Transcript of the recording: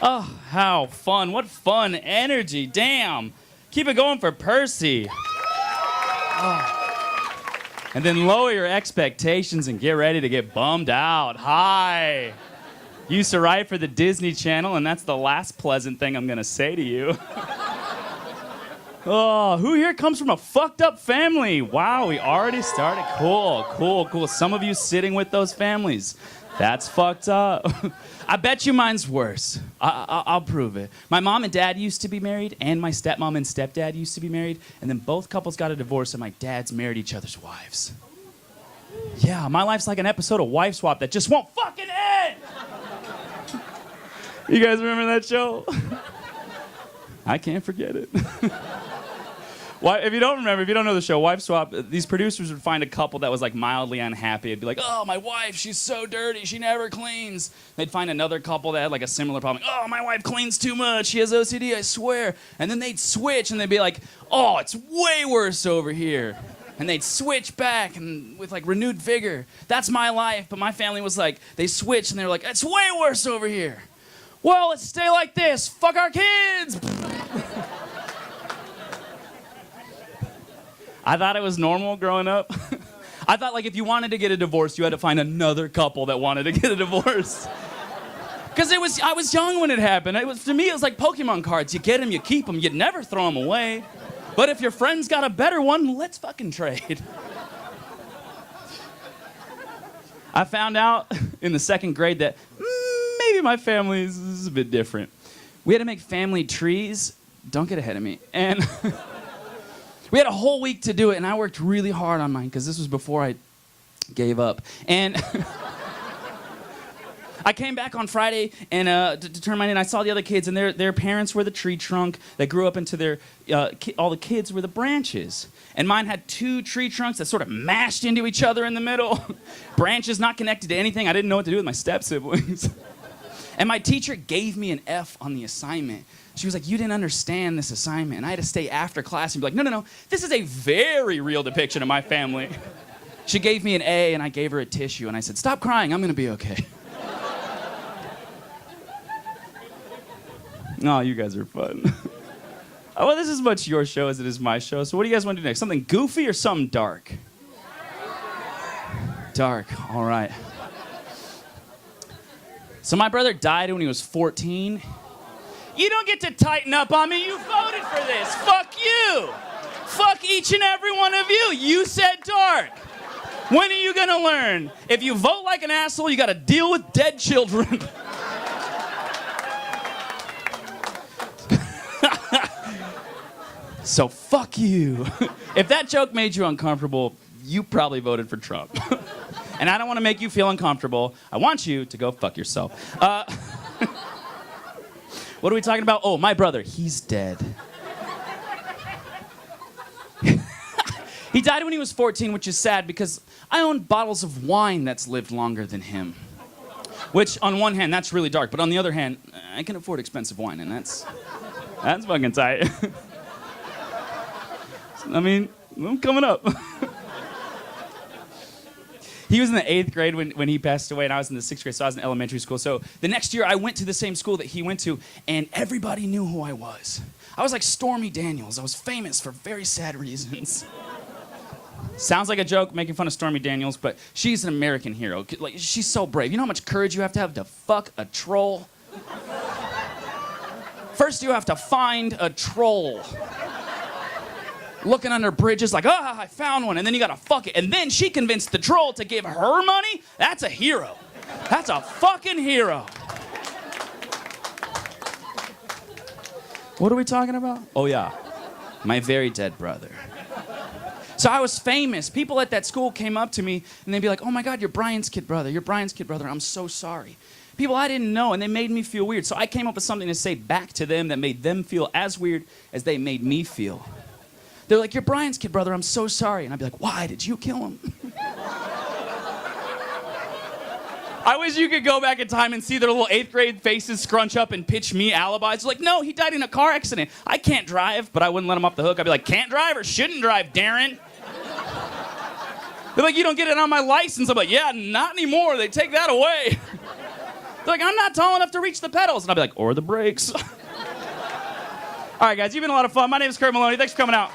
Oh, how fun. What fun energy. Damn. Keep it going for Percy. Oh. And then lower your expectations and get ready to get bummed out. Hi. Used to write for the Disney Channel, and that's the last pleasant thing I'm going to say to you. Oh, who here comes from a fucked up family? Wow, we already started. Cool. Some of you sitting with those families. That's fucked up. I bet you mine's worse. I'll prove it. My mom and dad used to be married, and my stepmom and stepdad used to be married, and then both couples got a divorce, and my dads married each other's wives. Yeah, my life's like an episode of Wife Swap that just won't fucking end! You guys remember that show? I can't forget it. If you don't know the show, Wife Swap, these producers would find a couple that was like mildly unhappy. It'd be like, oh, my wife, she's so dirty, she never cleans. They'd find another couple that had like a similar problem. Oh, my wife cleans too much, she has OCD, I swear. And then they'd switch and they'd be like, oh, it's way worse over here. And they'd switch back and with like renewed vigor. That's my life, but my family was like, they switched and they were like, it's way worse over here. Well, let's stay like this, fuck our kids. I thought it was normal growing up. I thought like if you wanted to get a divorce, you had to find another couple that wanted to get a divorce. Because I was young when it happened. To me, it was like Pokemon cards. You get them, you keep them, you'd never throw them away. But if your friend's got a better one, let's fucking trade. I found out in the second grade that maybe my family is a bit different. We had to make family trees. Don't get ahead of me. And we had a whole week to do it, and I worked really hard on mine because this was before I gave up. And I came back on Friday and to turn mine in. I saw the other kids, and their parents were the tree trunk. They grew up into their all the kids were the branches. And mine had two tree trunks that sort of mashed into each other in the middle. Branches not connected to anything. I didn't know what to do with my step-siblings. And my teacher gave me an F on the assignment. She was like, you didn't understand this assignment. And I had to stay after class and be like, no, this is a very real depiction of my family. She gave me an A, and I gave her a tissue, and I said, stop crying, I'm gonna be okay. Oh, you guys are fun. Oh, well, this is as much your show as it is my show, so what do you guys want to do next? Something goofy or something dark? Dark, all right. So my brother died when he was 14. You don't get to tighten up on me. You voted for this. Fuck you. Fuck each and every one of you. You said dark. When are you gonna learn? If you vote like an asshole, you gotta deal with dead children. So fuck you. If that joke made you uncomfortable, you probably voted for Trump. And I don't want to make you feel uncomfortable. I want you to go fuck yourself. What are we talking about? Oh, my brother, he's dead. He died when he was 14, which is sad because I own bottles of wine that's lived longer than him. Which, on one hand, that's really dark, but on the other hand, I can afford expensive wine, and that's fucking tight. I mean, I'm coming up. He was in the 8th grade when he passed away, and I was in the 6th grade, so I was in elementary school. So the next year, I went to the same school that he went to, and everybody knew who I was. I was like Stormy Daniels. I was famous for very sad reasons. Sounds like a joke, making fun of Stormy Daniels, but she's an American hero. Like, she's so brave. You know how much courage you have to fuck a troll? First, you have to find a troll. Looking under bridges like, I found one, and then you gotta fuck it. And then she convinced the troll to give her money? That's a hero. That's a fucking hero. What are we talking about? Oh yeah, my very dead brother. So I was famous. People at that school came up to me, and they'd be like, oh my God, you're Brian's kid brother. You're Brian's kid brother. I'm so sorry. People I didn't know, and they made me feel weird. So I came up with something to say back to them that made them feel as weird as they made me feel. They're like, you're Brian's kid brother, I'm so sorry. And I'd be like, why, did you kill him? I wish you could go back in time and see their little 8th grade faces scrunch up and pitch me alibis. Like, no, he died in a car accident. I can't drive, but I wouldn't let him off the hook. I'd be like, can't drive or shouldn't drive, Darren? They're like, you don't get it on my license. I'm like, yeah, not anymore. They take that away. They're like, I'm not tall enough to reach the pedals. And I'll be like, or the brakes. All right, guys, you've been a lot of fun. My name is Kurt Maloney. Thanks for coming out.